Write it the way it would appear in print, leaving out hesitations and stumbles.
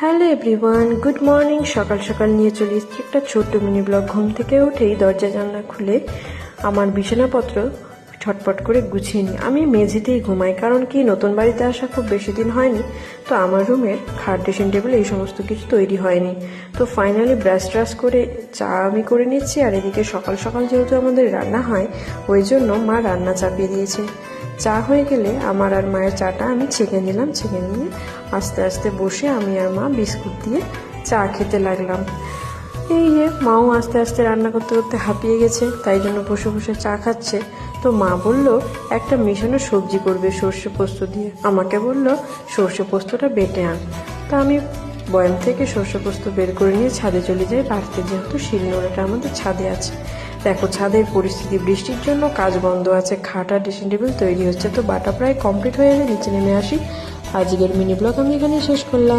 Hello everyone, good morning. সকাল সকাল নিয়ে চলে এসেছি একটা ছোট্ট মিনি ব্লগ। ঘুম থেকে উঠেই দরজা জানলা খুলে আমার বিছানাপত্র ছটপট করে গুছিয়ে নিই। আমি মেঝেতেই ঘুমাই, কারণ কি নতুন বাড়িতে আসা খুব বেশি দিন হয়নি, তো আমার রুমের খাট, ড্রেসিং টেবিল এই সমস্ত কিছু তৈরি হয়নি। তো ফাইনালি ব্রাশ ট্রাশ করে চা আমি করে নিচ্ছি। আর এদিকে সকাল সকাল যেহেতু আমাদের রান্না হয়, ওই জন্য মা রান্না চাপিয়ে দিয়েছে। চা হয়ে গেলে আমার আর মায়ের চাটা আমি ছেঁকে নিলাম। ছেঁকে নিয়ে আস্তে আস্তে বসে আমি আর মা বিস্কুট দিয়ে চা খেতে লাগলাম। এই যে মাও আস্তে আস্তে রান্না করতে করতে হাঁপিয়ে গেছে, তাই জন্য বসে বসে চা খাচ্ছে। তো মা বলল একটা মেশানো সবজি করবে সর্ষে পোস্ত দিয়ে, আমাকে বলল সর্ষে পোস্তটা বেটে আন। তা আমি বয়াম থেকে সর্ষে পোস্ত বের করে নিয়ে ছাদে চলে যাই বাড়তে, যেহেতু শিলনোড়াটা আমাদের ছাদে আছে। দেখো ছাদের পরিস্থিতি, বৃষ্টির জন্য কাজ বন্ধ আছে, খাট আর ড্রেসিং টেবিল তৈরি হচ্ছে। তো বাটা প্রায় কমপ্লিট হয়ে গেলে নিচে নেমে আসি। আজকের মিনি ব্লগ আমি এখানে শেষ করলাম।